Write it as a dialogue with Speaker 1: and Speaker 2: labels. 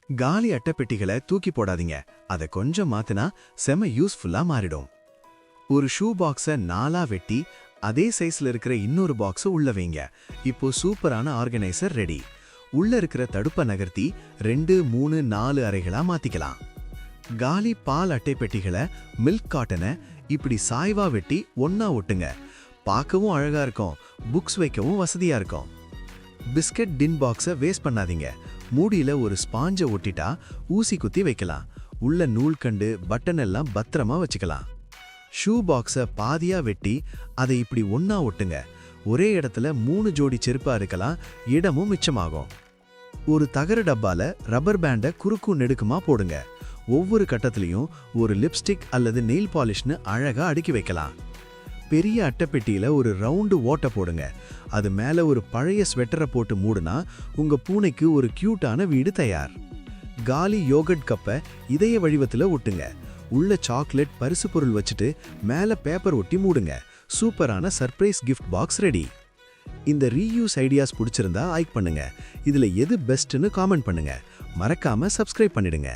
Speaker 1: காலி அட்டைப்பெட்டிகளை தூக்கி போடாதீங்க. அதை கொஞ்சம் மாத்தினா செம யூஸ்ஃபுல்லா மாறிடும். ஒரு ஷூ பாக்ஸை 4ஆ வெட்டி அதே சைஸ்ல இருக்கிற இன்னொரு பாக்ஸ் உள்ள வைங்க. இப்போ சூப்பரான ஆர்கனைசர் ரெடி. உள்ள இருக்கிற தடுப்பை நகர்த்தி 2, 3, 4 அறைகளா மாத்திக்கலாம். காலி பால் அட்டைப்பெட்டிகளை மில்க் காட்டனை இப்படி சாய்வா வெட்டி ஒன்னா ஒட்டுங்க. பார்க்கவும் அழகா இருக்கும், புக்ஸ் வைக்கவும் வசதியா இருக்கும். பிஸ்கட் டின் பாக்ஸை வேஸ்ட் பண்ணாதீங்க. மூடியில ஒரு ஸ்பாஞ்சை ஒட்டிட்டா ஊசி குத்தி வைக்கலாம். உள்ள நூல்கண்டு பட்டன் எல்லாம் பத்திரமா வச்சுக்கலாம். ஷூ பாக்ஸை பாதியா வெட்டி அதை இப்படி ஒன்னா ஒட்டுங்க. ஒரே இடத்துல 3 ஜோடி செருப்பா இருக்கலாம், இடமும் மிச்சமாகும். ஒரு தகர டப்பால ரப்பர் பேண்டை குறுக்கும் நெடுக்குமா போடுங்க. ஒவ்வொரு கட்டத்திலையும் ஒரு லிப்ஸ்டிக் அல்லது நெயில் பாலிஷ்னு அழகா அடுக்கி வைக்கலாம். பெரிய அட்டைப்பெட்டியில ஒரு ரவுண்டு ஓட்டை போடுங்க. அது மேல ஒரு பழைய ஸ்வெட்டரை போட்டு மூடுனா உங்க பூனைக்கு ஒரு கியூட்டான வீடு தயார். காலி யோகட் கப்பை இதய வடிவத்துல ஒட்டுங்க. உள்ள சாக்லேட் பரிசு பொருள் வச்சுட்டு மேல பேப்பர் ஒட்டி மூடுங்க. சூப்பரான சர்ப்ரைஸ் கிஃப்ட் பாக்ஸ் ரெடி. இந்த ரீயூஸ் ஐடியாஸ் பிடிச்சிருந்தா லைக் பண்ணுங்க. இதுல எது பெஸ்ட்னு காமெண்ட் பண்ணுங்க. மறக்காம சப்ஸ்கிரைப் பண்ணிடுங்க.